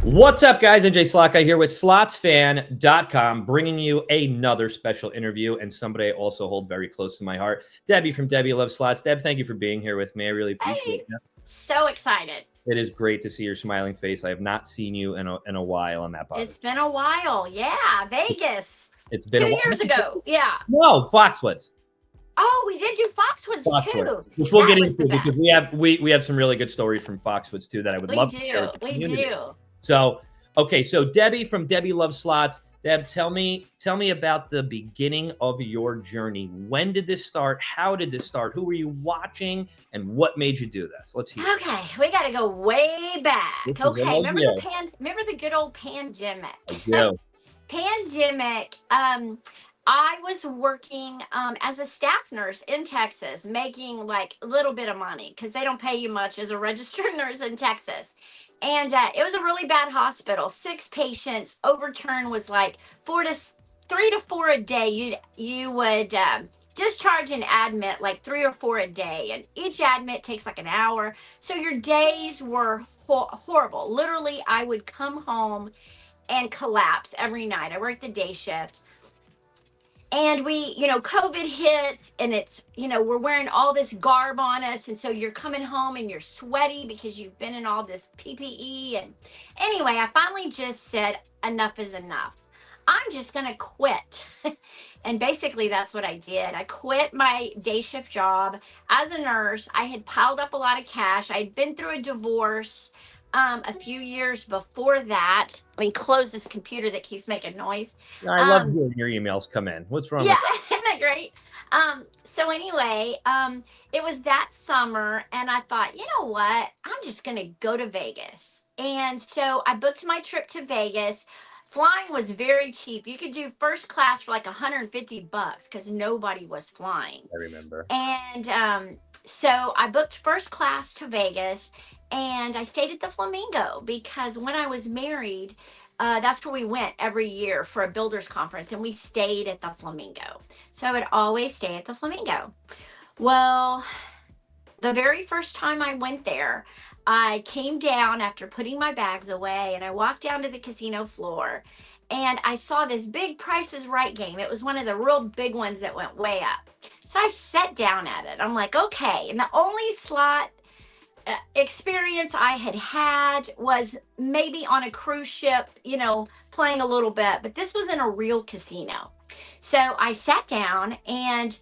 What's up, guys? NJ Slotguy here with SlotsFan.com, bringing you another special interview and somebody I also hold very close to my heart, Debbie from Debbie Loves Slots. Deb, thank you for being here with me. I really appreciate it. So excited. It is great to see your smiling face. I have not seen you in a while on that podcast. It's been a while. Yeah, Vegas. It's been 2 years ago. Yeah. No, Foxwoods. Oh, we did do Foxwoods too. Which we'll get into because we have some really good stories from Foxwoods too that I would love to share. We do. So, okay, so Debbie from Debbie Loves Slots. Deb, tell me about the beginning of your journey. When did this start? How did this start? Who were you watching? And what made you do this? Let's hear. Okay, we got to go way back. Okay, remember the good old pandemic? I do. Pandemic. I was working as a staff nurse in Texas, making like a little bit of money because they don't pay you much as a registered nurse in Texas. And it was a really bad hospital. 6 patients. Overturn was like 3 to 4 a day. You would discharge and admit like 3 or 4 a day, and each admit takes like an hour. So your days were horrible. Literally, I would come home and collapse every night. I worked the day shift. And we, COVID hits and it's, we're wearing all this garb on us. And so you're coming home and you're sweaty because you've been in all this PPE. And anyway, I finally just said, enough is enough. I'm just going to quit. And basically that's what I did. I quit my day shift job as a nurse. I had piled up a lot of cash. I had been through a divorce a few years before that. I mean, close this computer that keeps making noise. I love hearing your emails come in. What's wrong with that? Isn't that great? So anyway, it was that summer, and I thought, you know what? I'm just going to go to Vegas. And so I booked my trip to Vegas. Flying was very cheap. You could do first class for like $150 because nobody was flying. I remember. And so I booked first class to Vegas. And I stayed at the Flamingo because when I was married, that's where we went every year for a builders conference, and we stayed at the Flamingo. So I would always stay at the Flamingo. Well, the very first time I went there, I came down after putting my bags away, and I walked down to the casino floor, and I saw this big Price is Right game. It was one of the real big ones that went way up. So I sat down at it. I'm like, okay. And the only slot experience I had was maybe on a cruise ship, playing a little bit, but this was in a real casino. So I sat down and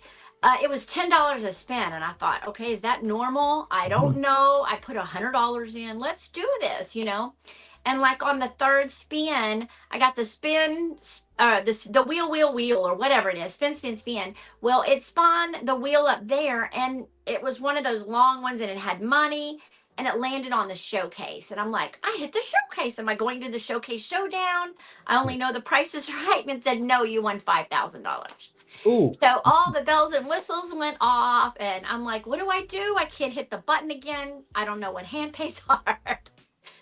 it was $10 a spin. And I thought, okay, is that normal? I don't know. I put $100 in. Let's do this, And like on the third spin, I got the spin, the wheel, or whatever it is, spin. Well, it spun the wheel up there, and it was one of those long ones, and it had money, and it landed on the showcase. And I'm like, I hit the showcase. Am I going to the showcase showdown? I only know the Price is Right. And it said, no, you won $5,000. Ooh. So all the bells and whistles went off, and I'm like, what do? I can't hit the button again. I don't know what hand pays are.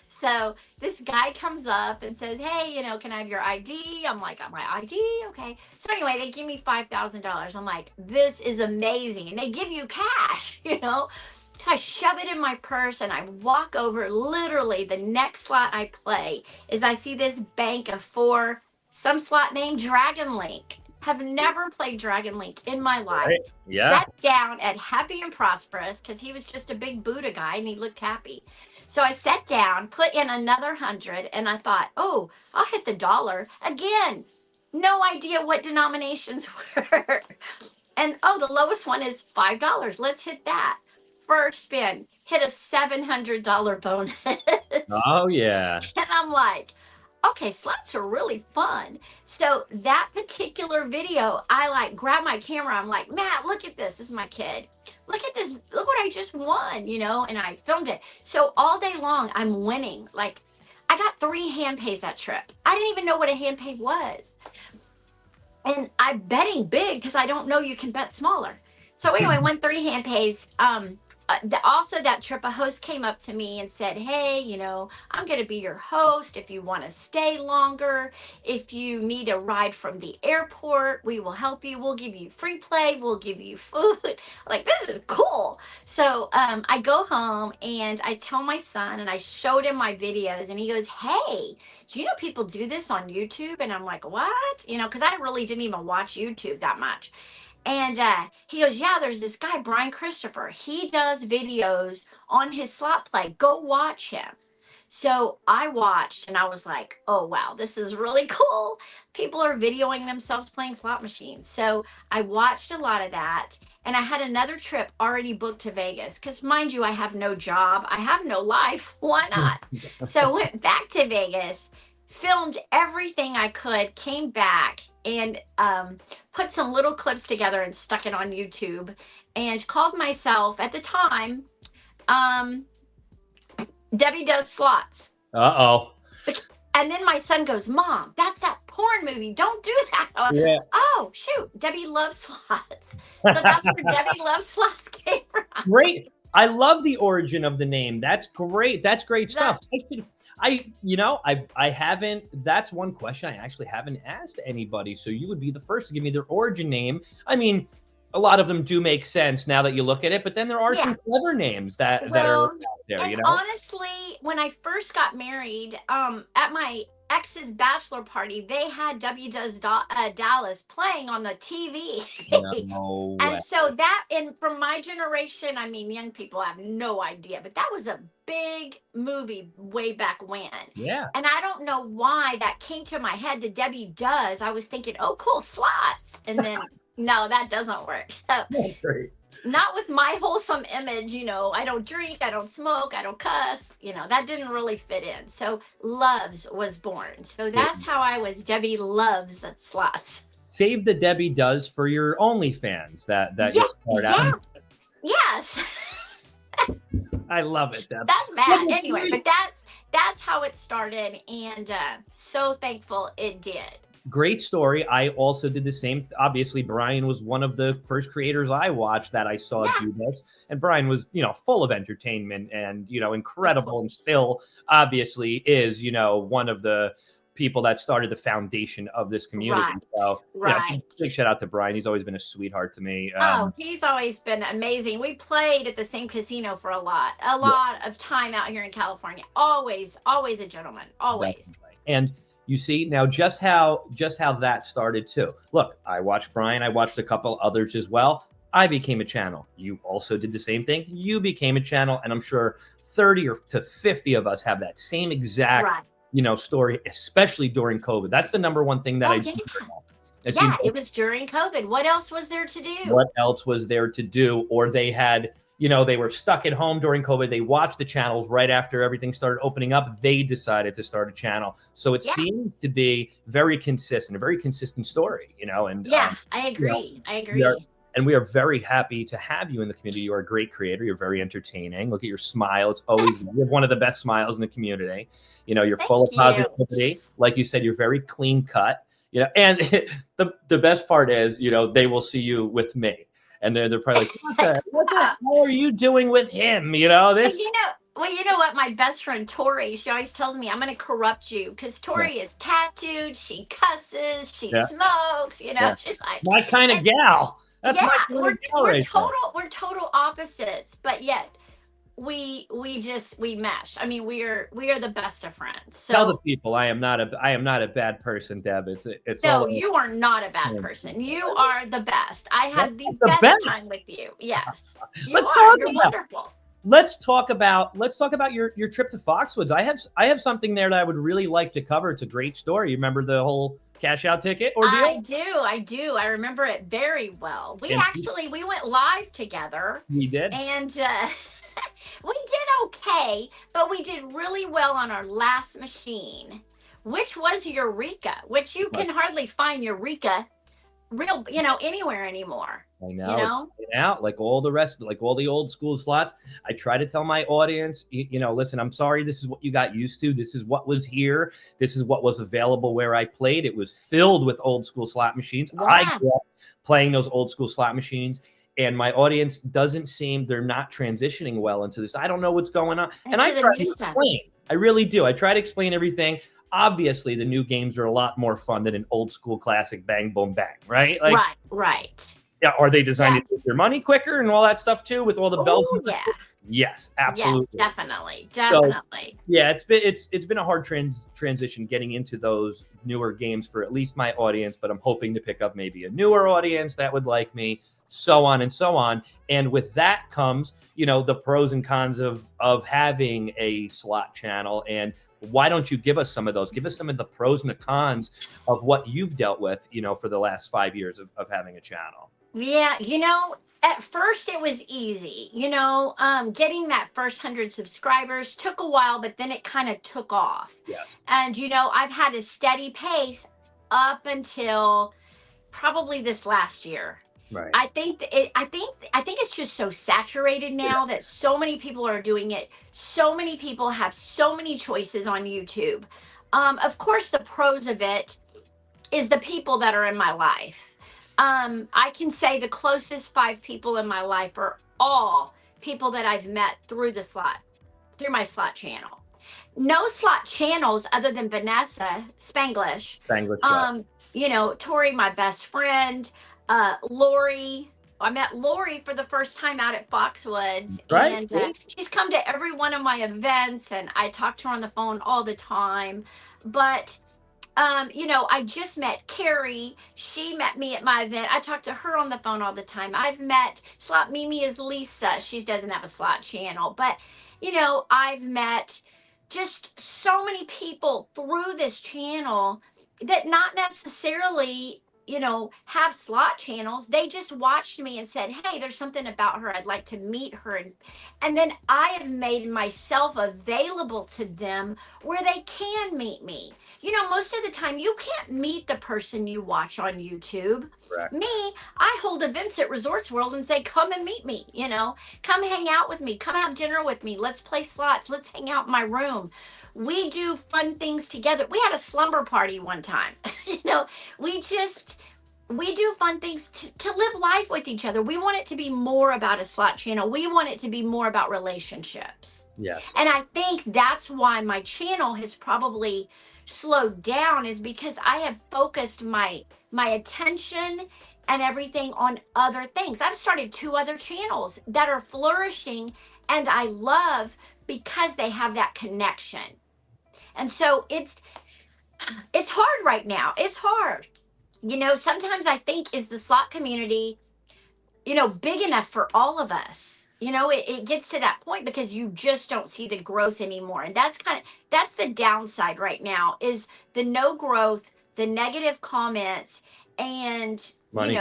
So this guy comes up and says, hey, can I have your ID? I'm like, my ID? Okay. So anyway, they give me $5,000. I'm like, this is amazing. And they give you cash, So I shove it in my purse and I walk over. Literally, the next slot I play is I see this bank of 4, some slot named Dragon Link. Have never played Dragon Link in my life. Right. Yeah. Sat down at Happy and Prosperous because he was just a big Buddha guy and he looked happy. So I sat down, put in another 100, and I thought, oh, I'll hit the dollar. Again, no idea what denominations were. And, the lowest one is $5. Let's hit that. First spin, hit a $700 bonus. Oh, yeah. And I'm like, okay, slots are really fun. So that particular video, I grab my camera. I'm like, Matt, look at this. This is my kid. Look at this. Look what I just won, and I filmed it. So all day long, I'm winning. Like, I got 3 hand pays that trip. I didn't even know what a hand pay was. And I'm betting big because I don't know you can bet smaller. So anyway, I won 3 hand pays. also that trip, a host came up to me and said, "Hey, I'm going to be your host. If you want to stay longer, if you need a ride from the airport, we will help you. We'll give you free play. We'll give you food." Like, this is cool. So I go home and I tell my son, and I showed him my videos, and he goes, "Hey, do you know people do this on YouTube?" And I'm like, "What?" Because I really didn't even watch YouTube that much. And he goes, "Yeah, there's this guy, Brian Christopher. He does videos on his slot play. Go watch him." So I watched and I was like, "Oh, wow, this is really cool. People are videoing themselves playing slot machines." So I watched a lot of that. And I had another trip already booked to Vegas because, mind you, I have no job. I have no life. Why not? So I went back to Vegas, filmed everything I could, came back, and put some little clips together and stuck it on YouTube, and called myself at the time Debbie Does Slots. Uh-oh. And then my son goes, "Mom, that's that porn movie. Don't do that." Yeah. Oh, shoot. Debbie Loves Slots. So that's where Debbie Loves Slots came from. Great. I love the origin of the name. That's great. That's great stuff. I haven't, that's one question I actually haven't asked anybody. So you would be the first to give me their origin name. I mean, a lot of them do make sense now that you look at it, but then there are some clever names that are out there, and honestly, when I first got married, at my ex's bachelor party, they had W Does Dallas playing on the TV. No And way. so that, and from my generation, I mean, young people have no idea, but that was a big movie way back when. Yeah. And I don't know why that came to my head, the Debbie Does. I was thinking, oh, cool, slots. And then, no, that doesn't work. So, That's great. not with my wholesome image, I don't drink, I don't smoke, I don't cuss, that didn't really fit in. So Loves was born. So that's how I was Debbie Loves Slots. Save the Debbie Does for your OnlyFans that you'll start out. Yes. I love it, Deb. That's bad. Anyway, but that's how it started, and so thankful it did. Great story. I also did the same. Obviously, Brian was one of the first creators I watched that I saw do this. And Brian was, full of entertainment and, incredible, and still obviously is, one of the people that started the foundation of this community. Right. So, big shout out to Brian. He's always been a sweetheart to me. He's always been amazing. We played at the same casino for a lot of time out here in California. Always a gentleman. Always. Definitely. And you see now just how that started too. Look, I watched Brian. I watched a couple others as well. I became a channel. You also did the same thing. You became a channel, and I'm sure 30 to 50 of us have that same exact story, especially during COVID. That's the number one thing that I do. It was during COVID. What else was there to do? What else was there to do? Or they had, they were stuck at home during COVID. They watched the channels right after everything started opening up. They decided to start a channel. So it seems to be a very consistent story, and I agree. I agree. We are very happy to have you in the community. You are a great creator. You're very entertaining. Look at your smile. It's always, you have one of the best smiles in the community. You're full of positivity. Like you said, you're very clean cut, and the best part is, they will see you with me. And they're probably like, what the hell are you doing with him? This. Well, you know what? My best friend, Tori, she always tells me, I'm going to corrupt you, because Tori is tattooed. She cusses. She smokes. She's like. My kind of gal. That's my kind of gal right there. We're total opposites, but yet we mesh. I mean, we are the best of friends. So tell the people I am not a bad person, Deb. It's no, you are not a bad person. You are the best. I had the best time with you. Yes, you're wonderful. Let's talk about your trip to Foxwoods. I have something there that I would really like to cover. It's a great story. You remember the whole cash out ticket ordeal? I do. I remember it very well. We went live together. We did. And we did okay, but we did really well on our last machine, which was Eureka, which you can hardly find Eureka anywhere anymore. I know. It's out like all the rest, like all the old school slots. I try to tell my audience, listen, I'm sorry. This is what you got used to. This is what was here. This is what was available where I played. It was filled with old school slot machines. Yeah. I grew up playing those old school slot machines. and my audience doesn't seem, they're not transitioning well into this. I don't know what's going on. And I try to explain. I really do. I try to explain everything. Obviously, the new games are a lot more fun than an old school classic bang, boom, bang, right? Like, right. Yeah, are they designed to take your money quicker and all that stuff too, with all the bells and whistles? Yes, absolutely. Yes, definitely. So, yeah, it's been a hard transition getting into those newer games for at least my audience, but I'm hoping to pick up maybe a newer audience that would like me, so on and so on. And with that comes, the pros and cons of having a slot channel. And why don't you give us some of those? Give us some of the pros and the cons of what you've dealt with, for the last 5 years of having a channel. Yeah, at first it was easy. Getting that first 100 subscribers took a while, but then it kind of took off. Yes. And I've had a steady pace up until probably this last year. Right. I think it's just so saturated now that so many people are doing it. So many people have so many choices on YouTube. Of course, the pros of it is the people that are in my life. I can say the closest 5 people in my life are all people that I've met through my slot channel. No slot channels other than Vanessa Spanglish. Tori, my best friend, Lori. I met Lori for the first time out at Foxwoods, right. And she's come to every one of my events, and I talk to her on the phone all the time. But I just met Carrie. She met me at my event. I talk to her on the phone all the time. I've met Slot Mimi is Lisa. She doesn't have a slot channel, but I've met just so many people through this channel that not necessarily have slot channels. They just watched me and said, hey, there's something about her. I'd like to meet her. And then I have made myself available to them where they can meet me. Most of the time you can't meet the person you watch on YouTube. Correct. Me, I hold events at Resorts World and say, come and meet me, come hang out with me, come have dinner with me. Let's play slots. Let's hang out in my room. We do fun things together. We had a slumber party one time. We do fun things to live life with each other. We want it to be more about a slot channel. We want it to be more about relationships. Yes. And I think that's why my channel has probably slowed down, is because I have focused my attention and everything on other things. I've started 2 other channels that are flourishing, and I love because they have that connection. And so it's hard right now. It's hard. Sometimes I think, is the slot community, big enough for all of us? It gets to that point because you just don't see the growth anymore. And that's the downside right now, is the no growth, the negative comments, and, money.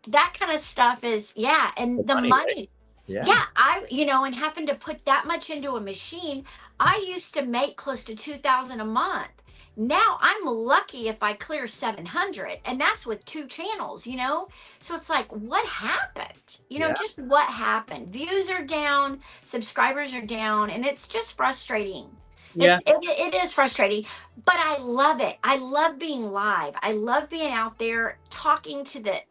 That kind of stuff is, and the money. Right? Yeah. And having to put that much into a machine, I used to make close to $2,000 a month. Now I'm lucky if I clear 700, and that's with 2 channels, So it's like, what happened? Just what happened? Views are down, subscribers are down, and it's just frustrating. Yeah. It is frustrating, but I love it. I love being live. I love being out there talking to the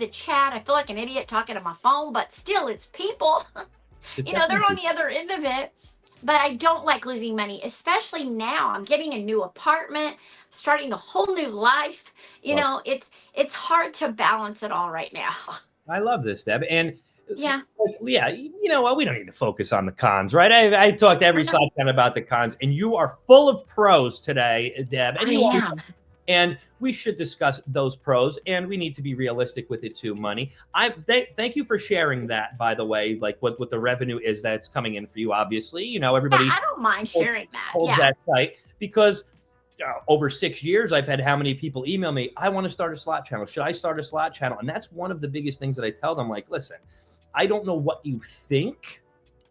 chat. I feel like an idiot talking to my phone, but still, it's people. They're on the other end of it. But I don't like losing money, especially now. I'm getting a new apartment, starting a whole new life. It's hard to balance it all right now. I love this, Deb. And yeah, we don't need to focus on the cons, right? I talked to every slot channel about the cons, and you are full of pros today, Deb. And we should discuss those pros, and we need to be realistic with it too, money. Thank you for sharing that, by the way, like what the revenue is that's coming in for you, obviously. Everybody I don't mind sharing that. Holds that tight, because over 6 years, I've had how many people email me, I want to start a slot channel. Should I start a slot channel? And that's one of the biggest things that I tell them, like, listen, I don't know what you think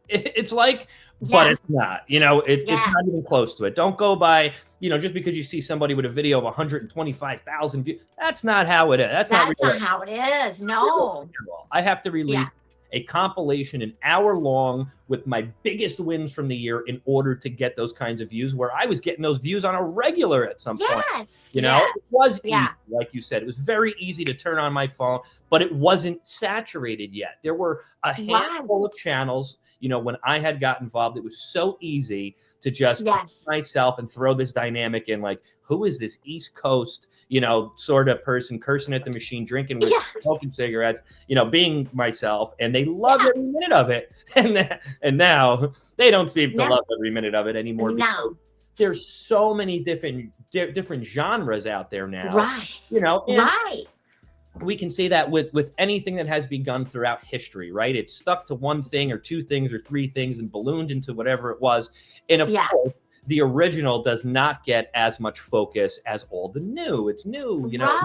it's like, but it's not, it's not even close to it. Don't go by, just because you see somebody with a video of 125,000 views. That's not how it is. That's not how it is. No. I have to release a compilation, an hour long, with my biggest wins from the year in order to get those kinds of views, where I was getting those views on a regular at some point. Yes. You know, it was easy, Yeah. like you said. It was very easy to turn on my phone, but it wasn't saturated yet. There were a handful of channels. You know, when I had got involved, it was so easy to just myself and throw this dynamic in, like, who is this East Coast, you know, sort of person cursing at the machine, drinking whiskey, smoking cigarettes, you know, being myself, and they loved every minute of it. And now they don't seem to love every minute of it anymore. No. There's so many different genres out there now. Right. You know, right. We can say that with anything that has begun throughout history, right? It's stuck to one thing or two things or three things and ballooned into whatever it was. And of course, the original does not get as much focus as all the new. It's new, you know.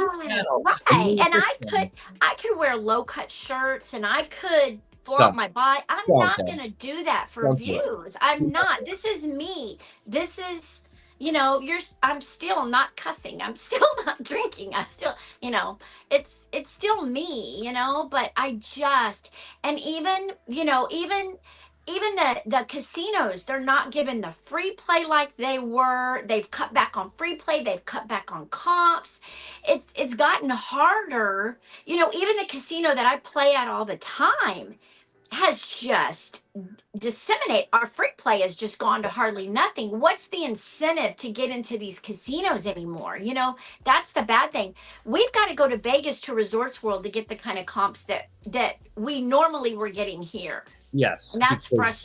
Right. And I could wear low cut shirts, and I could flaunt my body. I'm not going to do that for views. I'm not. This is me. This is, you know, I'm still not cussing. I'm still not drinking. I'm still, you know, it's still me, you know, but and even, you know, even the casinos, they're not giving the free play like they were. They've cut back on free play. They've cut back on comps. It's gotten harder. You know, even the casino that I play at all the time has just disseminated. Our free play has just gone to hardly nothing. What's the incentive to get into these casinos anymore? You know, that's the bad thing. We've got to go to Vegas, to Resorts World, to get the kind of comps that we normally were getting here. Yes. And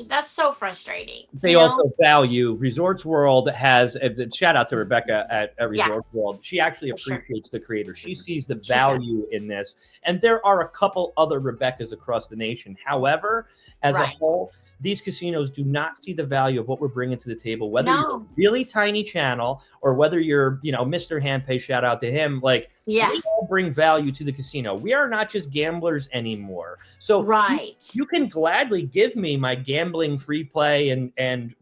that's so frustrating. They also value Resorts World has a shout out to Rebecca at Resorts World. She actually appreciates the creator. She sees the value in this. And there are a couple other Rebeccas across the nation. However, as a whole, these casinos do not see the value of what we're bringing to the table, whether you're a really tiny channel or whether you're, you know, Mr. Handpay, shout out to him. Like, we all bring value to the casino. We are not just gamblers anymore. So you can gladly give me my gambling free play and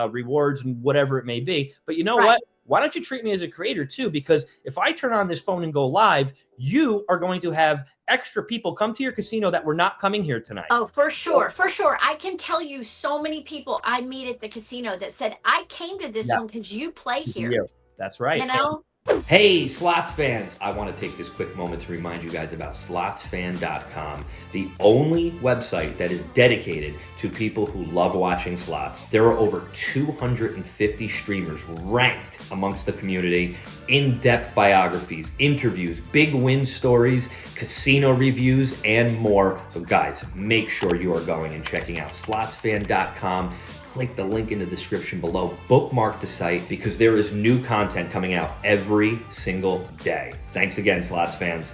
rewards and whatever it may be. But you know what? Why don't you treat me as a creator too? Because if I turn on this phone and go live, you are going to have extra people come to your casino that were not coming here tonight. Oh, for sure. For sure. I can tell you so many people I meet at the casino that said, I came to this one because you play here. That's right. You know? Hey, slots fans, I want to take this quick moment to remind you guys about SlotsFan.com, the only website that is dedicated to people who love watching slots. There are over 250 streamers ranked amongst the community, in-depth biographies, interviews, big win stories, casino reviews, and more. So guys, make sure you are going and checking out SlotsFan.com. Click the link in the description below, bookmark the site, because there is new content coming out every single day. Thanks again, Slots fans.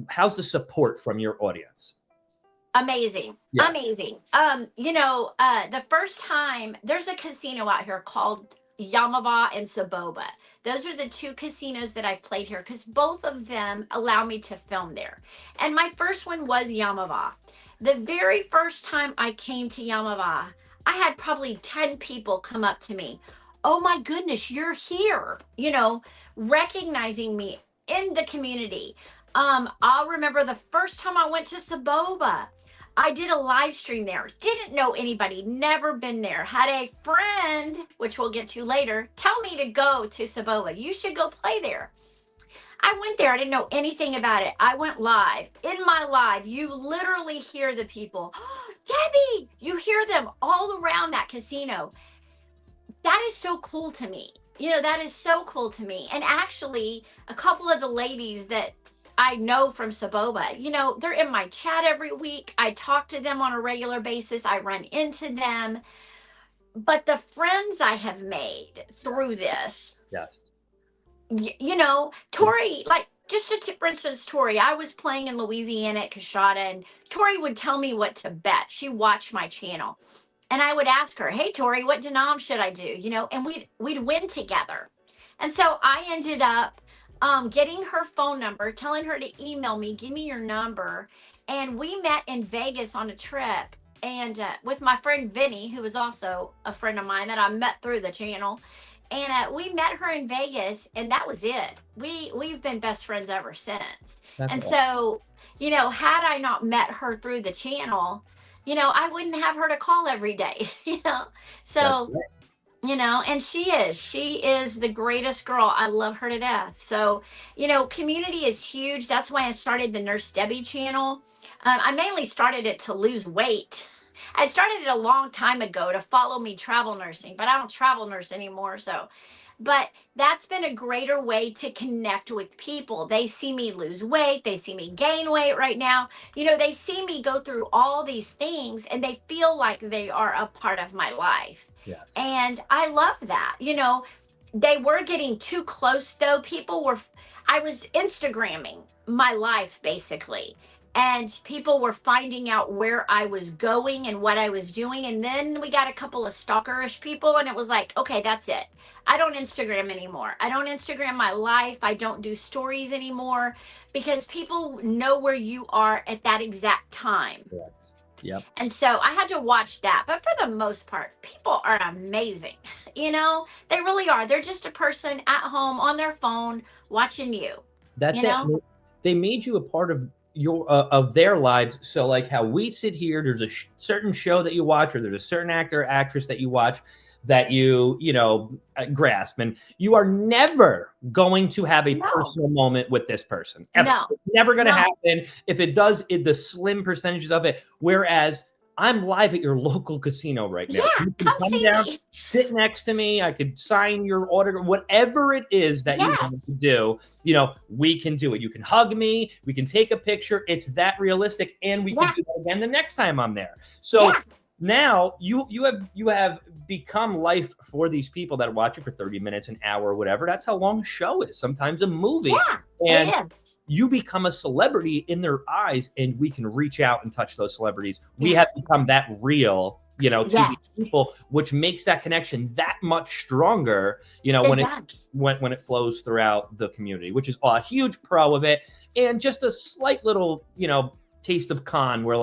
How's the support from your audience? Amazing. Amazing. You know, the first time, there's a casino out here called Yamava and Saboba. Those are the two casinos that I've played here because both of them allow me to film there. And my first one was Yamava. The very first time I came to Yamava, I had probably 10 people come up to me. Oh my goodness, you're here, you know, recognizing me in the community. I'll remember the first time I went to Saboba, I did a live stream there. Didn't know anybody, never been there. Had a friend, which we'll get to later, tell me to go to Saboba. You should go play there. I went there. I didn't know anything about it. I went live. In my live, you literally hear the people. Oh, Debbie, you hear them all around that casino. That is so cool to me. You know, that is so cool to me. And actually, a couple of the ladies that I know from Saboba, you know, they're in my chat every week. I talk to them on a regular basis. I run into them. But the friends I have made through this. Yes. You know, Tori, like, just for instance, Tori, I was playing in Louisiana at Coshada, and Tori would tell me what to bet. She watched my channel, and I would ask her, hey, Tori, what denom should I do? You know, and we'd win together. And so I ended up getting her phone number, telling her to email me, give me your number. And we met in Vegas on a trip, and with my friend Vinny, who was also a friend of mine that I met through the channel. And we met her in Vegas, and that was it. We've been best friends ever since. And so, you know, had I not met her through the channel, I wouldn't have her to call every day, That's So, right. and she is the greatest girl. I love her to death. So, community is huge. That's why I started the Nurse Debbie channel. I mainly started it to lose weight. I started it a long time ago to follow me travel nursing, but I don't travel nurse anymore. But that's been a greater way to connect with people. They see me lose weight, they see me gain weight right now. They see me go through all these things and they feel like they are a part of my life. Yes. And I love that. They were getting too close though. I was Instagramming my life basically. And people were finding out where I was going and what I was doing. And then we got a couple of stalkerish people, and it was like, okay, that's it. I don't Instagram anymore. I don't Instagram my life. I don't do stories anymore because people know where you are at that exact time. Correct. Yep. And so I had to watch that. But for the most part, people are amazing. They really are. They're just a person at home on their phone watching you. That's You it. know? They made you a part of their lives. So like how we sit here, there's a certain show that you watch, or there's a certain actor or actress that you watch that grasp, and you are never going to have a No. personal moment with this person ever. No. It's never going to No. happen. If it does, the slim percentages of it. Whereas I'm live at your local casino right now. Yeah, You can come come see down, me. sit next to me. I could sign your autograph, whatever it is that you want to Yes. do. We can do it. You can hug me. We can take a picture. It's that realistic, and we can Yeah. do that again the next time I'm there. So Yeah. now you have become life for these people that watch it for 30 minutes, an hour, whatever. That's how long a show is. Sometimes a movie. Yeah. And It is. you become a celebrity in their eyes, and we can reach out and touch those celebrities. We Yeah. have become that real, to Yes. these people, which makes that connection that much stronger, It does. when it flows throughout the community, which is a huge pro of it. And just a slight little, taste of con where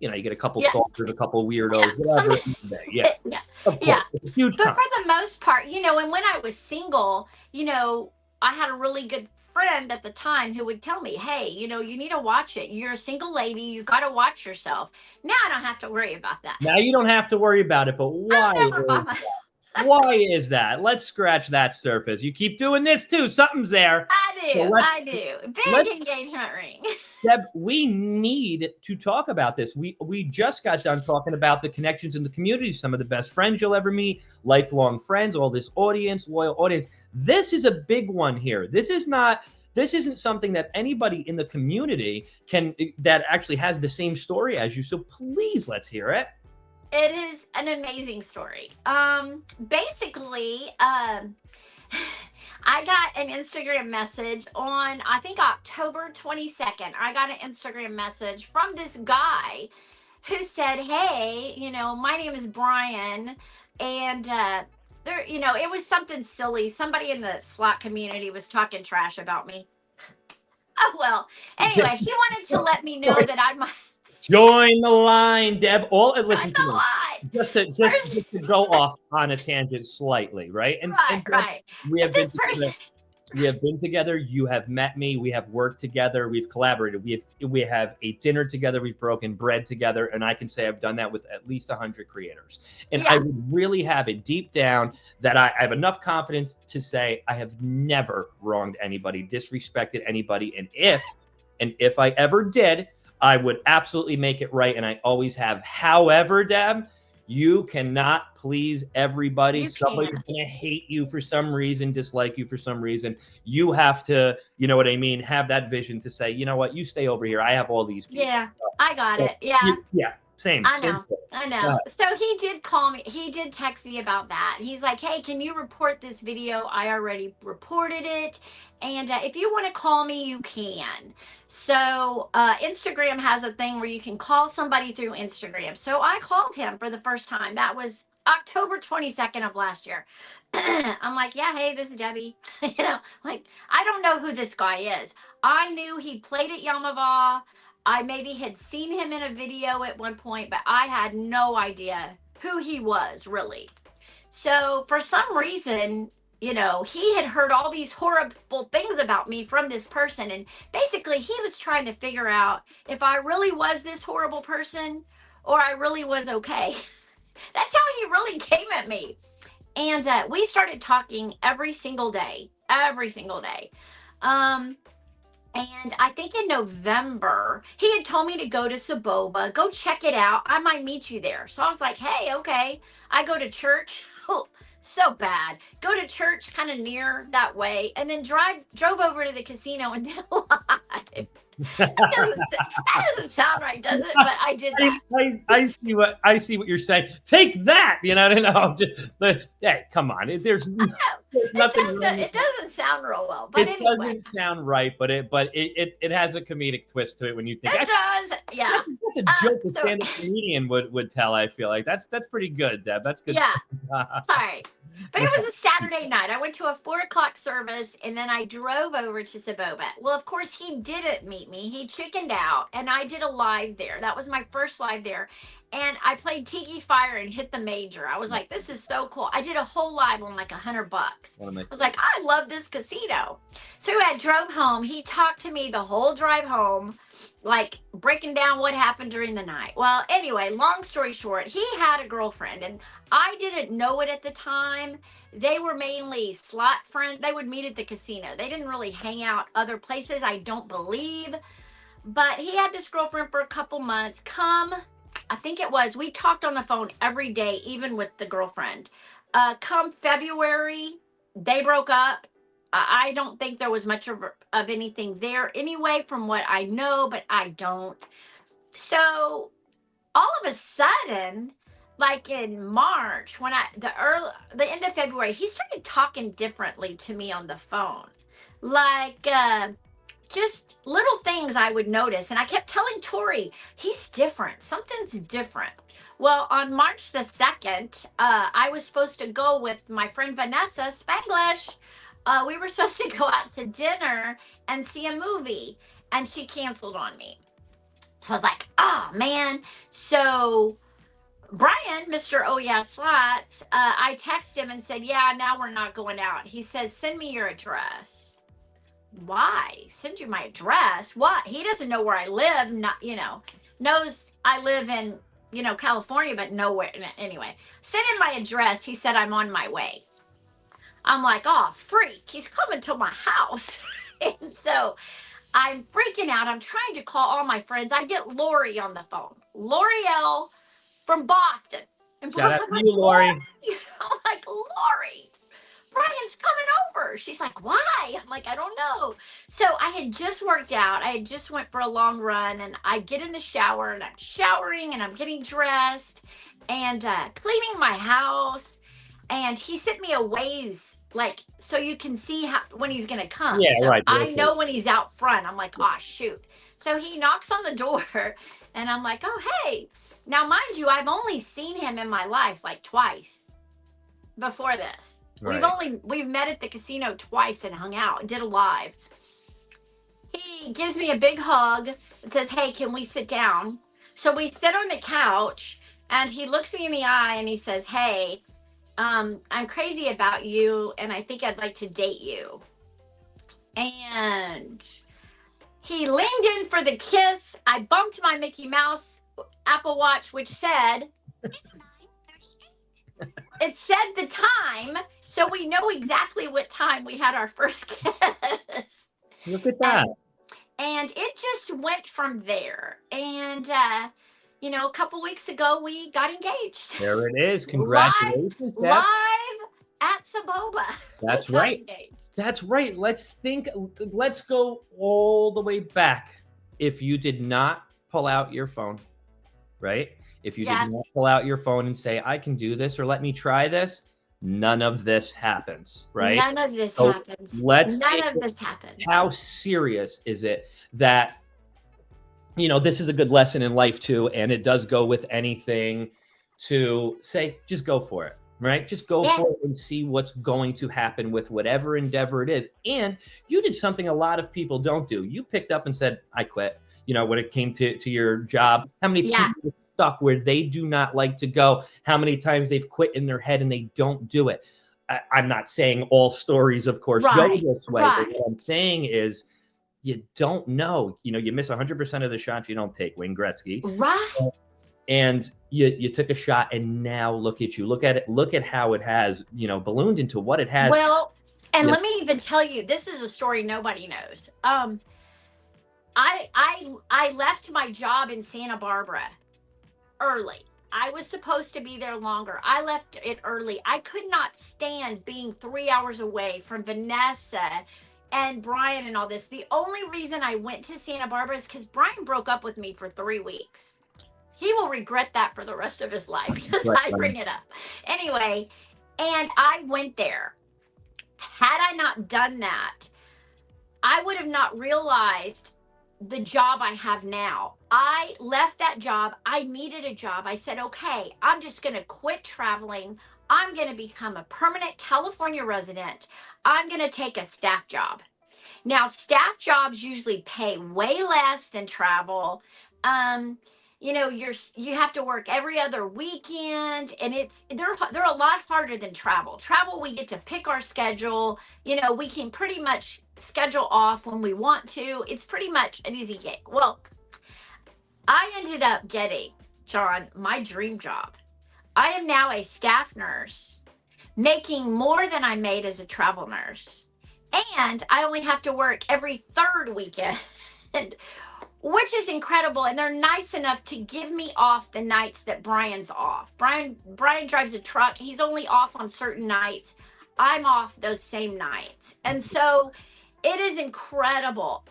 you get a couple Yeah. stalkers, a couple weirdos, Yeah. whatever. Yeah, Yeah. of course. Yeah. It's a huge But con. for the most part, and when I was single, I had a really good friend at the time who would tell me, hey, you need to watch it. You're a single lady. You got to watch yourself. Now I don't have to worry about that. Now you don't have to worry about it, but why? I'm never by my. Why is that? Let's scratch that surface. You keep doing this too. Something's there. So I do. Big engagement ring. Deb, we need to talk about this. We just got done talking about the connections in the community, some of the best friends you'll ever meet, lifelong friends, all this audience, loyal audience. This is a big one here. This isn't something that anybody in the community that actually has the same story as you. So please, let's hear it. It is an amazing story. Basically, I got an Instagram message on, I think, October 22nd. I got an Instagram message from this guy who said, hey, my name is Brian. And it was something silly. Somebody in the slot community was talking trash about me. Oh, well, anyway, he wanted to let me know that I might. Join the line, Deb. Listen to me. Line. Just to go off on a tangent slightly, right? And Deb, right. we have been together. You have met me. We have worked together. We've collaborated. We have ate dinner together. We've broken bread together. And I can say I've done that with at least 100 creators. And Yeah. I would really have it deep down that I have enough confidence to say I have never wronged anybody, disrespected anybody. And if I ever did, I would absolutely make it right. And I always have. However, Deb, you cannot please everybody. Somebody's going to hate you for some reason, dislike you for some reason. You have to, you know what I mean, have that vision to say, you know what, you stay over here. I have all these people. Yeah, I got it. Yeah. Yeah. Same. I know. So he did call me. He did text me about that. He's like, hey, can you report this video? I already reported it. And if you want to call me, you can. So Instagram has a thing where you can call somebody through Instagram. So I called him for the first time. That was October 22nd of last year. I'm like, yeah, hey, this is Debbie. I don't know who this guy is. I knew he played at Yamava. I maybe had seen him in a video at one point, but I had no idea who he was, really. So for some reason, he had heard all these horrible things about me from this person. And basically, he was trying to figure out if I really was this horrible person or I really was okay. That's how he really came at me. And we started talking every single day, every single day. Um, and I think in November, he had told me to go to Saboba, go check it out. I might meet you there. So I was like, hey, okay. I go to church. Oh, so bad. Go to church kind of near that way, and then drove over to the casino and did a live. That doesn't sound right, does it? But I did that. I see what you're saying. Take that, hey, come on. There's nothing wrong. It doesn't sound real well, but it doesn't sound right, but it has a comedic twist to it when you think it does. Yeah, that's a joke a stand-up comedian would tell. I feel like that's pretty good, Deb. That's good. Yeah. Sorry. But it was a Saturday night. I went to a 4:00 service, and then I drove over to Saboba. Well, of course, he didn't meet me. He chickened out, and I did a live there. That was my first live there. And I played Tiki Fire and hit the major. I was like, this is so cool. I did a whole live on like $100. I was like, I love this casino. So I drove home. He talked to me the whole drive home, like breaking down what happened during the night. Well, anyway, long story short, he had a girlfriend, and I didn't know it at the time. They were mainly slot friends. They would meet at the casino. They didn't really hang out other places, I don't believe. But he had this girlfriend for a couple months. I think it was, we talked on the phone every day, even with the girlfriend. Come February, they broke up. I don't think there was much of anything there anyway, from what I know, but I don't. So all of a sudden, like in March, when the end of February, he started talking differently to me on the phone. Like, just little things I would notice. And I kept telling Tori, he's different. Something's different. Well, on March the 2nd, I was supposed to go with my friend Vanessa Spanglish. We were supposed to go out to dinner and see a movie, and she canceled on me. So I was like, oh, man. So Brian, Mr. Oh Yeah Slots, I texted him and said, yeah, now we're not going out. He says, send me your address. Why? Send you my address? What? He doesn't know where I live. Not, knows I live in, California, but nowhere. Anyway, send him my address. He said, I'm on my way. I'm like, oh, freak. He's coming to my house. And so I'm freaking out. I'm trying to call all my friends. I get Lori on the phone. L'Oreal from Boston. And shout out to you, Lori. I'm like, Lori, Brian's coming over. She's like, why? I'm like, I don't know. So I had just worked out. I had just went for a long run, and I get in the shower, and I'm showering, and I'm getting dressed and cleaning my house. And he sent me a Waze, like, so you can see when he's going to come. Yeah, so right. I know when he's out front. I'm like, oh, shoot. So he knocks on the door, and I'm like, oh, hey. Now, mind you, I've only seen him in my life like twice before this. Right. We've met at the casino twice and hung out and did a live. He gives me a big hug and says, hey, can we sit down? So we sit on the couch, and he looks me in the eye and he says, hey, I'm crazy about you, and I think I'd like to date you. And he leaned in for the kiss. I bumped my Mickey Mouse Apple Watch, which said, it's 9:38. It said the time, so we know exactly what time we had our first kiss. Look at that. And it just went from there. And, a couple weeks ago, we got engaged. There it is. Congratulations, live at Saboba. That's right. That's right. Let's go all the way back. If you did not pull out your phone, right? If you did not pull out your phone and say, I can do this, or let me try this, none of this happens, right? None of this happens. None of this happens. How serious is it that, this is a good lesson in life too, and it does go with anything, to say, just go for it, right? Just go for it and see what's going to happen with whatever endeavor it is. And you did something a lot of people don't do. You picked up and said, I quit. When it came to your job, how many people are stuck where they do not like to go? How many times they've quit in their head and they don't do it? I'm not saying all stories, of course, go this way. But what I'm saying is, you don't know. You miss 100% of the shots you don't take. Wayne Gretzky. Right. and you took a shot, and now look at you. Look at it. Look at how it has, ballooned into what it has. Well, and Yeah. let me even tell you, this is a story nobody knows. I left my job in Santa Barbara early. I was supposed to be there longer. I left it early. I could not stand being 3 hours away from Vanessa and Brian and all this. The only reason I went to Santa Barbara is because Brian broke up with me for 3 weeks. He will regret that for the rest of his life because I bring it up. Anyway, and I went there. Had I not done that, I would have not realized the job I have now. I left that job. I needed a job. I said, okay, I'm just going to quit traveling. I'm going to become a permanent California resident. I'm going to take a staff job. Now, staff jobs usually pay way less than travel. You have to work every other weekend, and they're a lot harder than travel. Travel, we get to pick our schedule. We can pretty much schedule off when we want to. It's pretty much an easy gig. Well, I ended up getting, John, my dream job. I am now a staff nurse, making more than I made as a travel nurse. And I only have to work every third weekend, which is incredible. And they're nice enough to give me off the nights that Brian's off. Brian drives a truck. He's only off on certain nights. I'm off those same nights. And so it is incredible.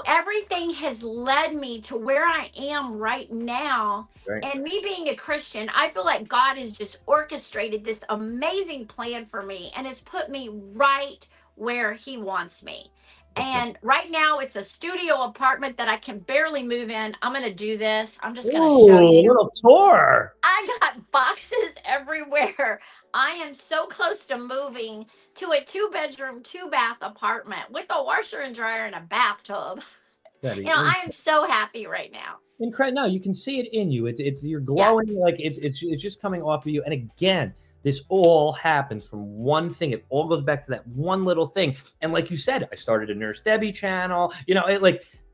Everything has led me to where I am right now. Right. And me being a Christian, I feel like God has just orchestrated this amazing plan for me and has put me right where he wants me. And right now it's a studio apartment that I can barely move in. I'm going to do this. I'm just going to show you. A little tour. I got boxes everywhere. I am so close to moving to a 2-bedroom, 2-bath apartment with a washer and dryer and a bathtub. I am so happy right now. Incredible. No, you can see it in you. It's you're glowing. Yeah. Like it's just coming off of you. And again, this all happens from one thing. It all goes back to that one little thing. And like you said, I started a Nurse Debbie channel.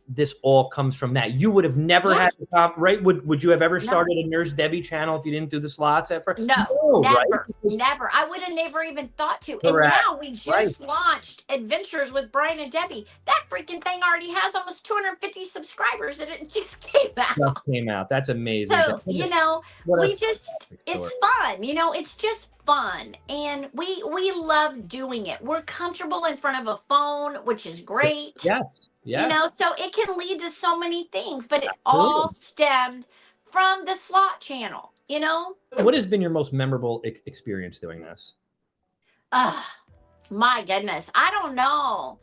This all comes from that. You would have never had to top, right? Would you have ever started a Nurse Debbie channel if you didn't do the slots at first? No, never, right? Never. I would have never even thought to. Correct. And now we just launched Adventures with Brian and Debbie. That freaking thing already has almost 250 subscribers, and it just came out. Just came out. That's amazing. So, it's fun. It's just fun, and we love doing it. We're comfortable in front of a phone, which is great. Yes. So it can lead to so many things, but it all stemmed from the slot channel. What has been your most memorable experience doing this? My goodness, I don't know.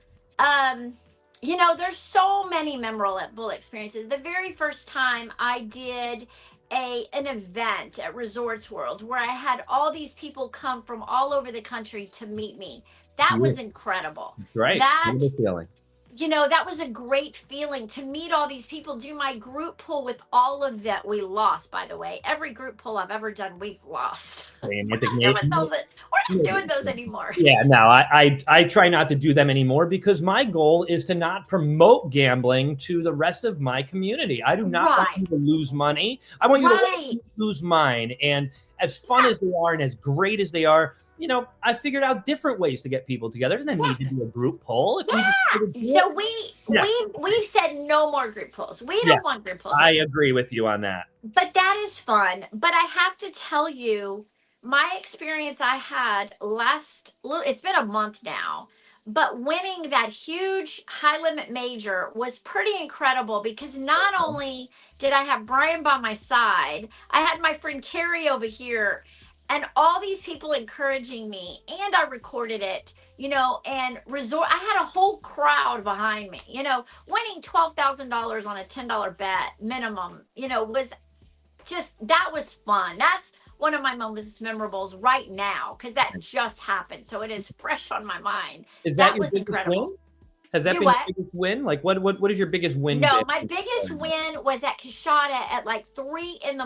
There's so many memorable experiences. The very first time I did an event at Resorts World where I had all these people come from all over the country to meet me. That was incredible. Right. That feeling. That was a great feeling to meet all these people, do my group pull with all of that. We lost, by the way. Every group pull I've ever done, we've lost. We're not doing those anymore. Yeah, no, I try not to do them anymore because my goal is to not promote gambling to the rest of my community. I do not want you to lose money. I want you to lose mine. And as fun as they are and as great as they are, I figured out different ways to get people together. It doesn't need to be a group poll. So we said no more group polls. We don't want group polls. I agree with you on that. But that is fun. But I have to tell you, my experience I had it's been a month now, but winning that huge high limit major was pretty incredible because not only did I have Brian by my side, I had my friend Carrie over here. And all these people encouraging me, and I recorded it, and I had a whole crowd behind me, winning $12,000 on a $10 bet minimum, that was fun. That's one of my most memorables right now, because that just happened. So it is fresh on my mind. That was incredible. Win? Has that been your biggest win? Like, what is your biggest win? No, my biggest win was at Kashada at like 3 a.m,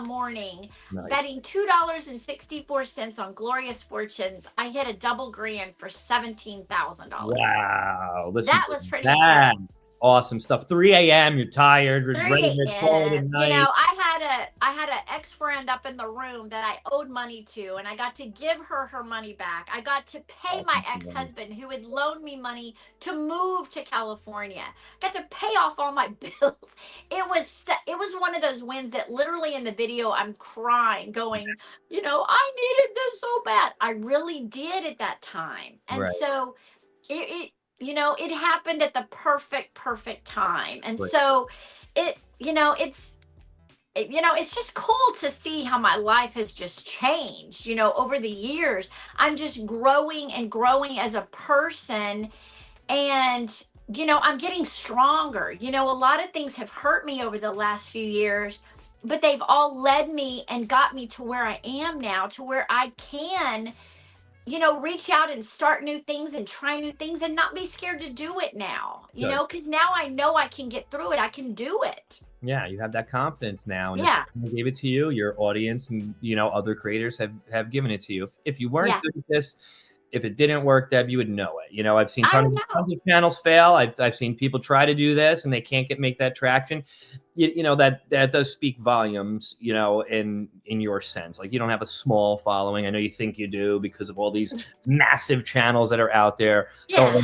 betting $2.64 on Glorious Fortunes. I hit a double grand for $17,000. Wow, that was pretty impressive. Awesome stuff. 3 a.m. You're tired. You're ready to call it a 3 a.m. night. I had an ex-friend up in the room that I owed money to, and I got to give her money back. I got to pay my ex-husband who had loaned me money to move to California. Got to pay off all my bills. It was one of those wins that literally in the video I'm crying, going, I needed this so bad. I really did at that time, and Right. so it happened at the perfect time. And Right. so it's just cool to see how my life has just changed, over the years. I'm just growing and growing as a person, and I'm getting stronger. A lot of things have hurt me over the last few years, but they've all led me and got me to where I am now, to where I can reach out and start new things and try new things and not be scared to do it now, because now I know I can get through it. I can do it. Yeah, you have that confidence now, and Yeah. I gave it to you. Your audience and other creators have given it to you. If you weren't Yeah. good at this, if it didn't work, Deb, you would know it. I've seen I tons know. of channels fail. I've seen people try to do this and they can't make that traction. That does speak volumes, in your sense. Like, you don't have a small following. I know you think you do because of all these massive channels that are out there. Yeah.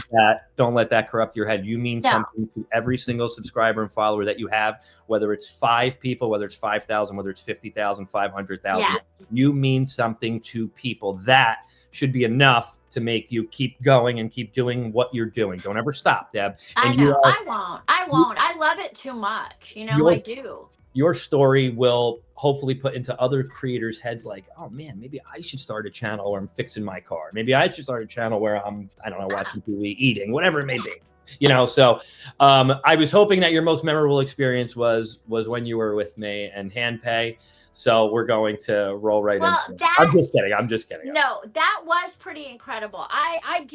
Don't let that corrupt your head. You mean No. something to every single subscriber and follower that you have, whether it's 5 people, whether it's 5,000, whether it's 50,000, 500,000. Yeah. You mean something to people. That should be enough to make you keep going and keep doing what you're doing. Don't ever stop, Deb. I And know. I won't. I love it too much. I do. Your story will hopefully put into other creators' heads like, oh man, maybe I should start a channel where I'm fixing my car. Maybe I should start a channel where I'm, I don't know, watching TV, eating, whatever it may be. So I was hoping that your most memorable experience was when you were with me and HandPay. So we're going to roll right into it. I'm just kidding. No, that was pretty incredible. I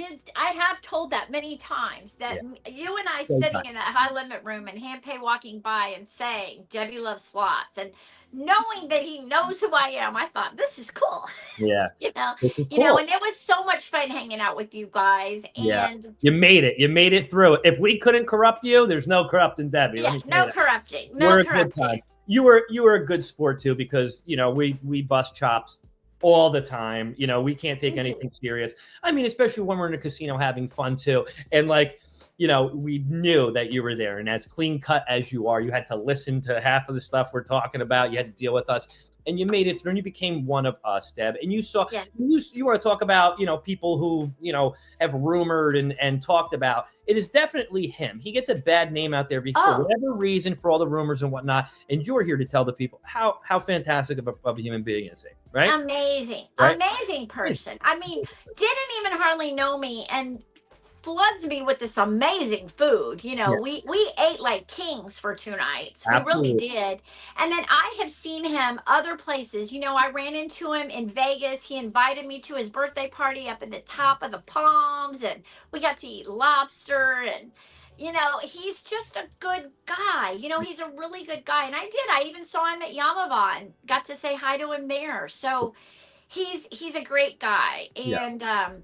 have told that many times that you and I sitting in that high limit room and HandPay walking by and saying, Debbie loves slots, and knowing that he knows who I am, I thought, this is cool. Yeah. This is cool. And it was so much fun hanging out with you guys. And you made it. You made it through. If we couldn't corrupt you, there's no corrupting Debbie. Yeah, no corrupting. No corrupting. You were a good sport too, because we bust chops all the time. We can't take anything serious. I mean, especially when we're in a casino having fun too. And we knew that you were there, and as clean cut as you are, you had to listen to half of the stuff we're talking about. You had to deal with us, and you made it through, and you became one of us, Deb. And you saw, you want to talk about, people who, have rumored and talked about. It is definitely him. He gets a bad name out there for whatever reason, for all the rumors and whatnot. And you're here to tell the people how fantastic of a human being is he, right? Amazing, right? Amazing person. I mean, didn't even hardly know me, and floods me with this amazing food. We ate like kings for 2 nights. Absolutely. We really did. And then I have seen him other places. I ran into him in Vegas. He invited me to his birthday party up at the top of the Palms, and we got to eat lobster. And he's just a good guy. He's a really good guy. And I even saw him at Yamava and got to say hi to him there. So he's a great guy, and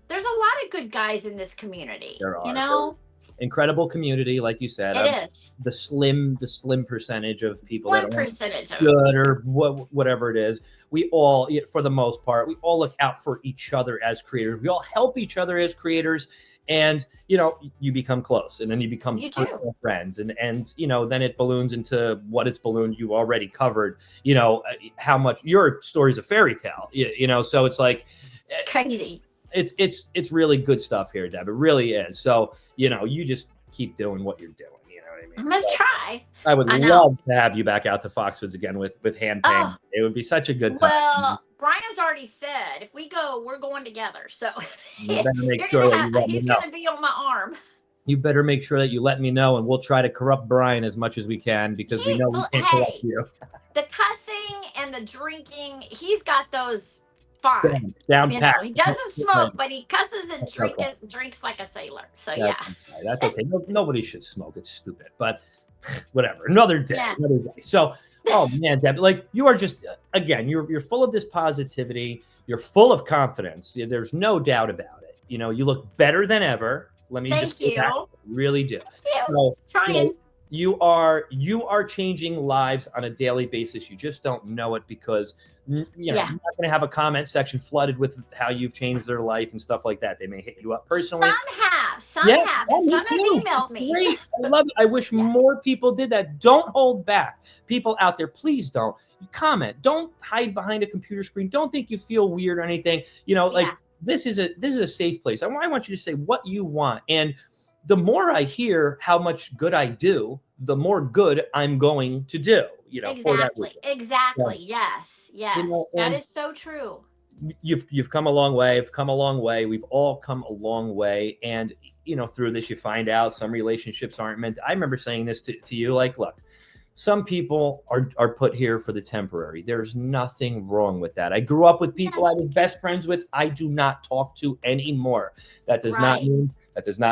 there's a lot of good guys in this community. There are. Incredible community, like you said. It is the slim percentage of people that are good or whatever it is. We all, for the most part, we all look out for each other as creators. We all help each other as creators. And, you become close, and then you become personal friends, and then it balloons into what it's ballooned. You already covered, how much your story's a fairy tale, so it's like crazy. It's really good stuff here, Deb. It really is. So, you just keep doing what you're doing. You know what I mean? I'm gonna try. I would love to have you back out to Foxwoods again with HandPay. Oh. It would be such a good time. Well, Brian's already said if we go, we're going together. So you better make sure that you let me know. He's gonna be on my arm. You better make sure that you let me know, and we'll try to corrupt Brian as much as we can, because we know we can't corrupt you. The cussing and the drinking, he's got those fine. Down pat. He doesn't smoke, but he cusses and drinks like a sailor. So that's okay. Nobody should smoke. It's stupid. But whatever. Another day. So, oh man, Deb, you are just, again, you're full of this positivity. You're full of confidence. There's no doubt about it. You look better than ever. Let me just Thank say that. you. I really do. Thank you. So, Trying. you are changing lives on a daily basis. You just don't know it because you're not going to have a comment section flooded with how you've changed their life and stuff like that. They may hit you up personally. Some have, and me some too. have emailed me. Great. I love it. I wish more people did that. Don't hold back. People out there, please don't. Comment. Don't hide behind a computer screen. Don't think you feel weird or anything. This is a safe place. I want you to say what you want. And the more I hear how much good I do, the more good I'm going to do, for that reason. Exactly. Yes. That is so true. You've come a long way. I've come a long way. We've all come a long way. And, through this, you find out some relationships aren't meant. I remember saying this to you, like, look, some people are put here for the temporary. There's nothing wrong with that. I grew up with people I was best friends with. I do not talk to anymore. That does not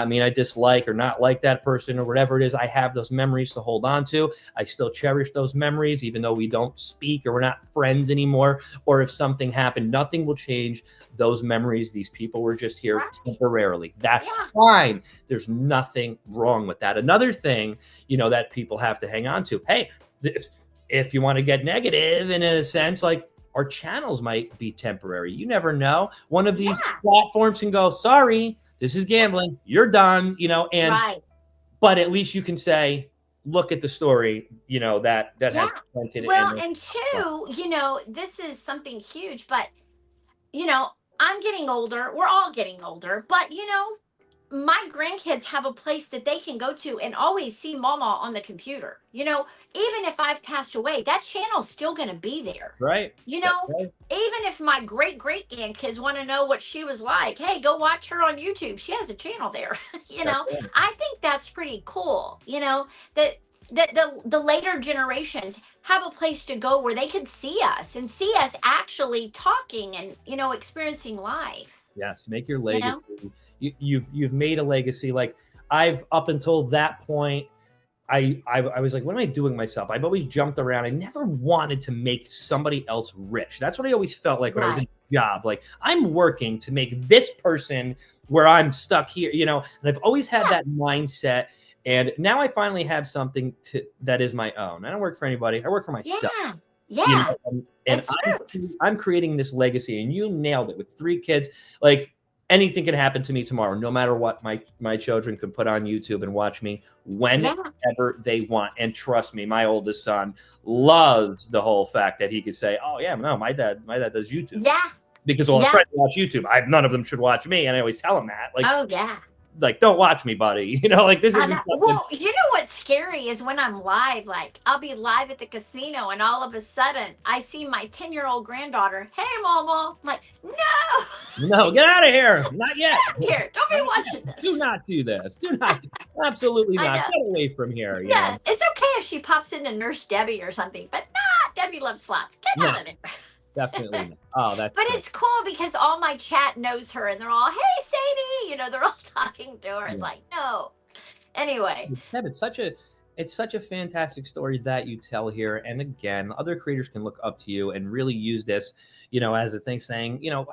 mean I dislike or not like that person or whatever it is. I have those memories to hold on to. I still cherish those memories, even though we don't speak or we're not friends anymore. Or if something happened, nothing will change those memories. These people were just here temporarily. That's fine. There's nothing wrong with that. Another thing, that people have to hang on to. Hey, if you want to get negative in a sense, like our channels might be temporary. You never know. One of these platforms can go, sorry, this is gambling. You're done, but at least you can say, look at the story, that has presented. Well, and two, this is something huge, but, I'm getting older. We're all getting older, but, my grandkids have a place that they can go to and always see mama on the computer. Even if I've passed away, that channel's still going to be there. Right. Even if my great grandkids want to know what she was like, hey, go watch her on YouTube. She has a channel there. I think that's pretty cool. That the later generations have a place to go where they can see us actually talking and, experiencing life. Yes, make your legacy. You've made a legacy. Like I've up until that point, I was like, what am I doing myself? I've always jumped around. I never wanted to make somebody else rich. That's what I always felt like when I was in a job. Like I'm working to make this person where I'm stuck here, and I've always had that mindset. And now I finally have something that is my own. I don't work for anybody. I work for myself. And I'm creating this legacy, and you nailed it with 3 kids. Like anything can happen to me tomorrow, no matter what. My children can put on YouTube and watch me whenever they want. And trust me, my oldest son loves the whole fact that he could say, "Oh yeah, no, my dad does YouTube." Yeah, because all his friends watch YouTube. None of them should watch me, and I always tell him that. Like, oh yeah. Like, don't watch me, buddy. Like this isn't something. Well, what's scary is when I'm live, like I'll be live at the casino and all of a sudden I see my 10-year-old granddaughter. Hey, mama. I'm like, no, get out of here. Not yet. Get out of here. Don't be watching this. Do not do this. Do not. Absolutely not. Get away from here. Yes. It's okay if she pops into Nurse Debbie or something, but not Debbie Loves Slots. Get out of there. Definitely not. Oh, that's but it's cool because all my chat knows her and they're all, hey, Sadie, they're all talking to her. It's like, no. Anyway. It's such a fantastic story that you tell here. And again, other creators can look up to you and really use this, as a thing saying, wow,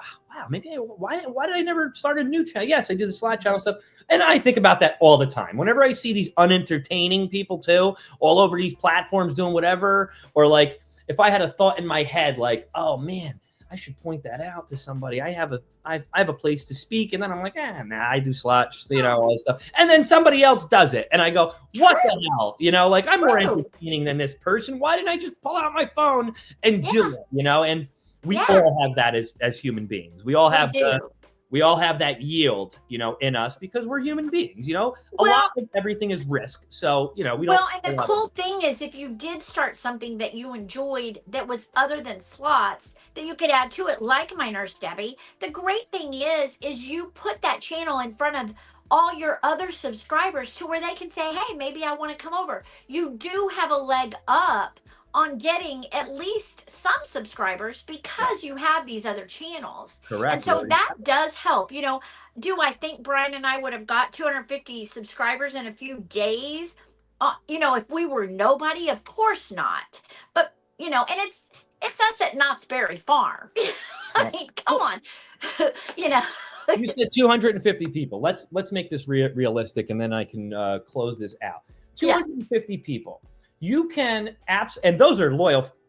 maybe why did I never start a new channel? Yes, I do the slot channel stuff. And I think about that all the time. Whenever I see these unentertaining people too, all over these platforms doing whatever, or like, if I had a thought in my head, like, oh man, I should point that out to somebody. I have a place to speak. And then I'm like, I do slots, all this stuff. And then somebody else does it. And I go, what the hell? Like I'm more entertaining than this person. Why didn't I just pull out my phone and do it? And we all have that as human beings. We all have we all have that yield, in us because we're human beings, a lot of everything is risk. So, we don't. Well, and the cool thing is if you did start something that you enjoyed that was other than slots that you could add to it, like my Nurse Debbie, the great thing is you put that channel in front of all your other subscribers to where they can say, hey, maybe I want to come over. You do have a leg up on getting at least some subscribers because you have these other channels. Correct. And so that does help. Do I think Brian and I would have got 250 subscribers in a few days? If we were nobody, of course not. But, and it's us at Knott's Berry Farm. I mean, come on. You said 250 people. Let's make this realistic, and then I can close this out. 250 people. You can and those are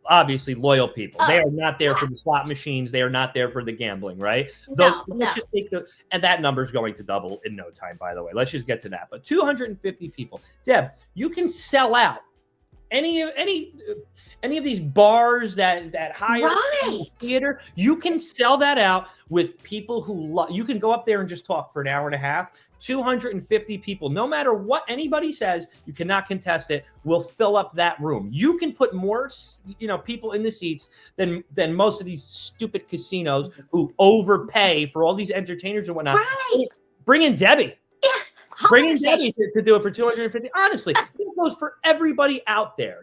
obviously loyal people. They are not there for the slot machines. They are not there for the gambling, right? Let's just take and that number is going to double in no time, by the way. Let's just get to that. But 250 people. Deb, you can sell out any of these bars that hire theater. You can sell that out with people who you can go up there and just talk for an hour and a half. 250 people, no matter what anybody says, you cannot contest it, will fill up that room. You can put more, people in the seats than most of these stupid casinos who overpay for all these entertainers and whatnot. Right. Bring in Debbie. Yeah. Bring in Debbie to do it for 250. Honestly, it goes for everybody out there.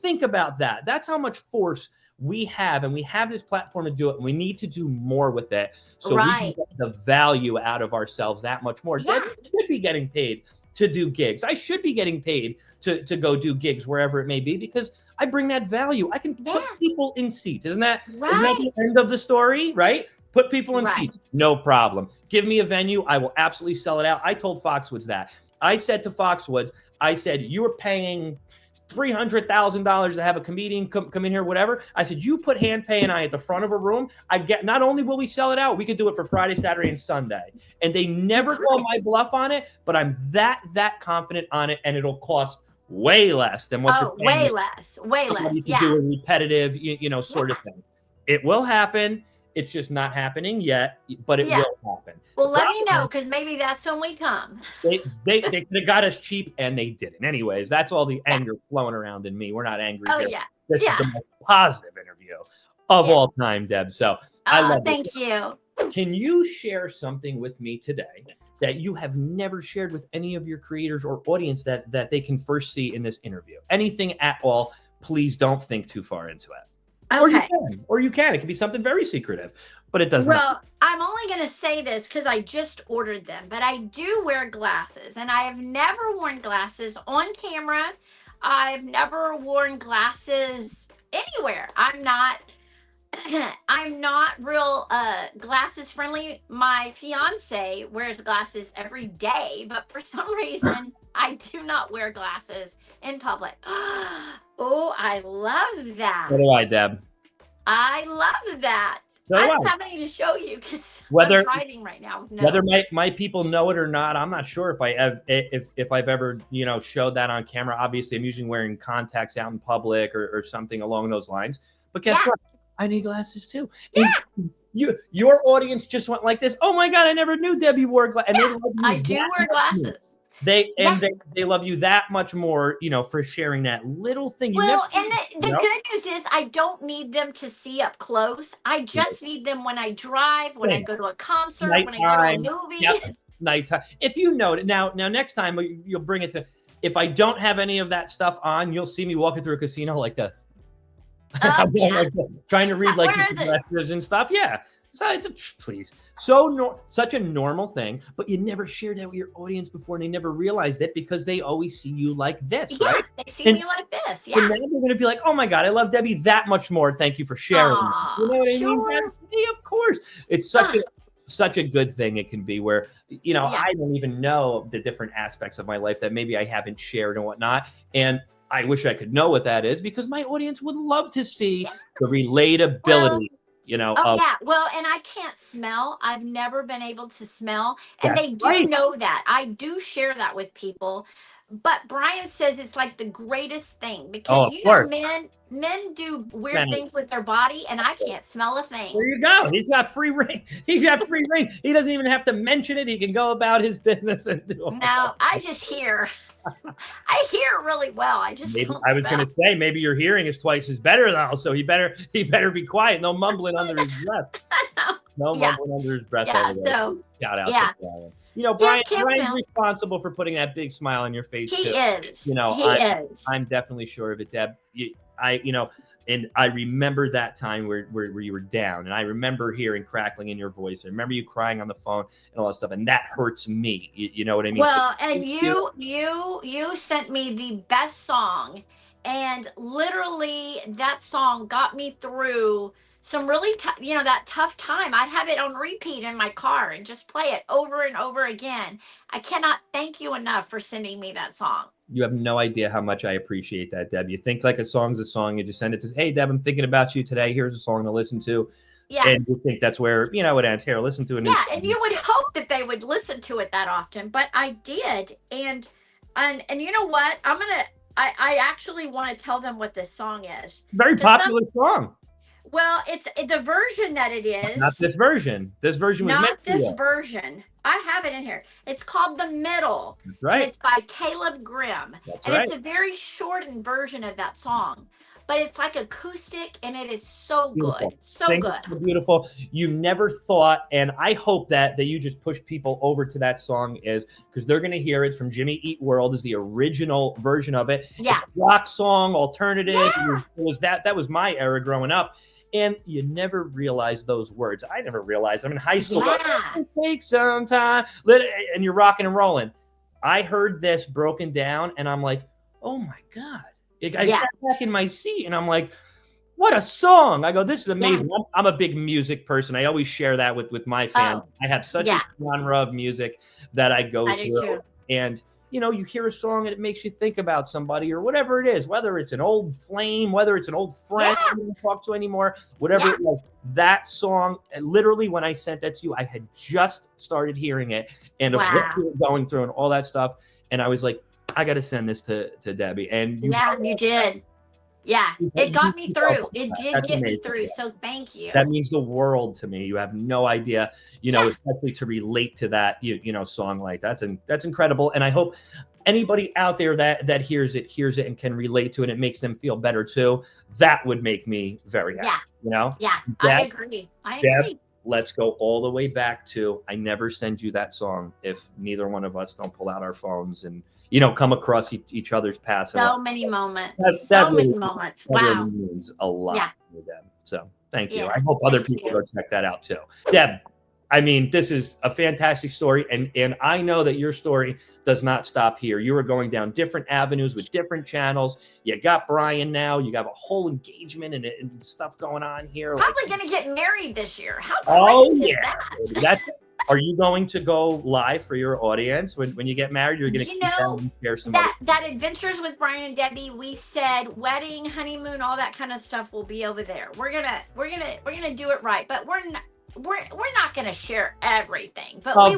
Think about that. That's how much force we have, and we have this platform to do it, and we need to do more with it so we can get the value out of ourselves that much more. Yeah. Debbie should be getting paid to do gigs. I should be getting paid to go do gigs wherever it may be, because I bring that value. I can put people in seats. Isn't that the end of the story, right? Put people in seats. No problem. Give me a venue. I will absolutely sell it out. I told Foxwoods that. I said to Foxwoods, you were paying $300,000 to have a comedian come in here, whatever. I said, you put Handpay and I at the front of a room. Not only will we sell it out, we could do it for Friday, Saturday, and Sunday. And they never call my bluff on it, but I'm that confident on it, and it'll cost way less than what you're paying. Way less. To do a repetitive, sort of thing. It will happen. It's just not happening yet, but it will happen. Well, let me know, because maybe that's when we come. They could have got us cheap, and they didn't. Anyways, that's all the anger flowing around in me. We're not angry here. Yeah. This is the most positive interview of all time, Deb. So I love it. Thank you. Can you share something with me today that you have never shared with any of your creators or audience that they can first see in this interview? Anything at all, please don't think too far into it. Okay. Or you can. It could be something very secretive, but it doesn't. Well, I'm only going to say this because I just ordered them, but I do wear glasses, and I have never worn glasses on camera. I've never worn glasses anywhere. I'm not real glasses friendly. My fiance wears glasses every day, but for some reason I do not wear glasses in public. Oh, I love that. So do I, Deb. I love that. So I don't have any to show you because I'm fighting right now. Whether my people know it or not, I'm not sure if I've ever showed that on camera. Obviously, I'm usually wearing contacts out in public or something along those lines. But guess what? I need glasses too. And your audience just went like this. Oh my God, I never knew Debbie wore glasses. I do wear glasses. They love you that much more, for sharing that little thing. And the good news is I don't need them to see up close. I just need them when I drive, when I go to a concert, when I go to a movie. Nighttime. If you know it now next time you'll bring it to. If I don't have any of that stuff on, you'll see me walking through a casino like this. Trying to read like the messages and stuff. Yeah. So please, such a normal thing, but you never shared that with your audience before, and they never realized it because they always see you like this, right? They see me like this. Yeah. And now they're going to be like, "Oh my God, I love Debbie that much more. Thank you for sharing." You know what I mean? Yeah, of course. It's such a good thing it can be where I don't even know the different aspects of my life that maybe I haven't shared and whatnot, and I wish I could know what that is because my audience would love to see the relatability. Well, and I can't smell. I've never been able to smell. And they do know that. I do share that with people. But Brian says it's like the greatest thing because men do weird things with their body, and I can't smell a thing. There you go. He's got free reign. He doesn't even have to mention it. He can go about his business and do it. No, I just hear. I hear really well. I was going to say maybe your hearing is twice as better though, so he better be quiet. No mumbling under his breath. No mumbling under his breath. Yeah. So shout out to Brian. Brian's responsible for putting that big smile on your face. He is. I'm definitely sure of it, Deb. And I remember that time where you were down, and I remember hearing crackling in your voice. I remember you crying on the phone and all that stuff, and that hurts me. You know what I mean? Well, and you sent me the best song, and literally that song got me through some really tough, that tough time. I'd have it on repeat in my car and just play it over and over again. I cannot thank you enough for sending me that song. You have no idea how much I appreciate that, Deb. You think like a song's a song, you just send it to, hey, Deb, I'm thinking about you today. Here's a song to listen to. Yeah. And you think that's where, it ends. Here, listen to a new Yeah, song. and you would hope that they would listen to it that often, but I did. And you know what? I actually want to tell them what this song is. Very popular song. Well, it's the version that it is. Not this version. This version was not this version. I have it in here. It's called The Middle. That's right. And it's by Caleb Grimm. That's and right. It's a very shortened version of that song. But it's like acoustic, and it is so Beautiful. good. So good. So beautiful. You never thought, and I hope that you just push people over to that song is because they're going to hear it from Jimmy Eat World is the original version of it. Yeah. It's a rock song, alternative. Yeah. It was that was my era growing up. And you never realize those words. I never realized. I'm in high school. Yeah. It takes some time. And you're rocking and rolling. I heard this broken down, and I'm like, oh, my God. I sat back in my seat, and I'm like, what a song. I go, this is amazing. Yeah. I'm a big music person. I always share that with my fans. I have such a genre of music that I go through. Too. And you hear a song and it makes you think about somebody or whatever it is, whether it's an old flame, whether it's an old friend you don't talk to anymore, whatever. Like that song, literally when I sent that to you, I had just started hearing it and of what you were going through and all that stuff. And I was like, I got to send this to Debbie. And you did. Yeah, it got me through. It did get me through. So thank you. That means the world to me. You have no idea, especially to relate to that, song like that. And that's incredible. And I hope anybody out there that hears it and can relate to it. And it makes them feel better too. That would make me very happy. Yeah. Deb, I agree. Deb, let's go all the way back to, I never send you that song if neither one of us don't pull out our phones and, come across each other's paths. So many moments. Many moments. That Wow. really means a lot to them. So thank you. Yes, I hope other people go check that out too. Deb, I mean, this is a fantastic story. And I know that your story does not stop here. You are going down different avenues with different channels. You got Brian now. You got a whole engagement and stuff going on here. Probably going to get married this year. How crazy is that? That's Are you going to go live for your audience when you get married? You're going to share some that Adventures with Brian and Debbie. We said wedding, honeymoon, all that kind of stuff will be over there. We're gonna do it right, but we're not gonna share everything, but we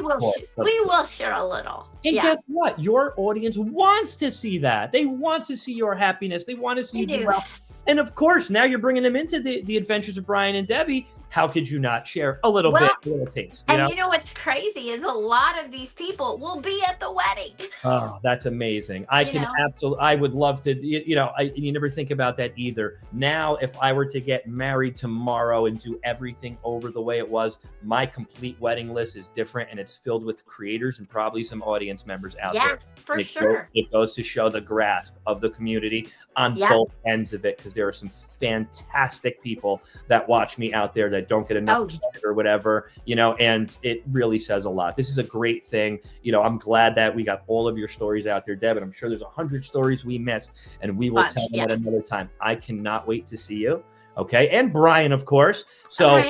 will share a little. And guess what? Your audience wants to see that. They want to see your happiness. They want to see you do well. And of course, now you're bringing them into the Adventures of Brian and Debbie. How could you not share a little bit, a little taste? You know what's crazy is a lot of these people will be at the wedding. Oh, that's amazing. I would love to, you never think about that either. Now, if I were to get married tomorrow and do everything over the way it was, my complete wedding list is different and it's filled with creators and probably some audience members out there. For sure. It goes to show the grasp of the community on both ends of it, because there are some fantastic people that watch me out there that don't get enough or whatever, and it really says a lot. This is a great thing. I'm glad that we got all of your stories out there, Deb, and I'm sure there's 100 stories we missed, and we will tell them at another time. I cannot wait to see you. Okay. And Brian, of course. So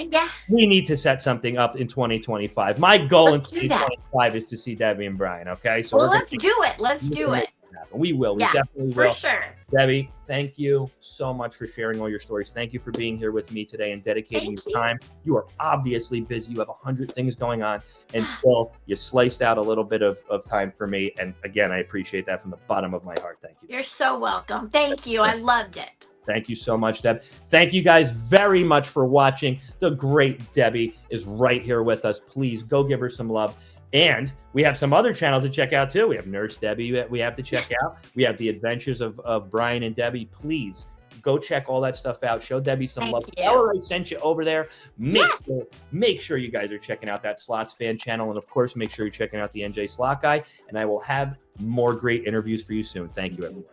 we need to set something up in 2025. My goal in 2025 is to see Debbie and Brian. Okay. So let's do it. Let's do it. We will. We definitely will. For sure. Debbie, thank you so much for sharing all your stories. Thank you for being here with me today and dedicating your time. You are obviously busy. You have 100 things going on, and still you sliced out a little bit of time for me. And again, I appreciate that from the bottom of my heart. Thank you. You're so welcome. Thank you. I loved it. Thank you so much, Deb. Thank you guys very much for watching. The great Debbie is right here with us. Please go give her some love. And we have some other channels to check out too. We have Nurse Debbie we have to check out. We have the Adventures of Brian and Debbie. Please go check all that stuff out. Show Debbie some love. Tell her I sent you over there. Make sure you guys are checking out that SlotsFan channel. And of course, make sure you're checking out the NJ Slot Guy. And I will have more great interviews for you soon. Thank you, everyone.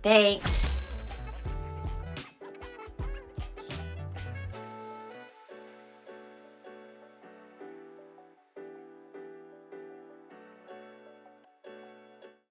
Thanks.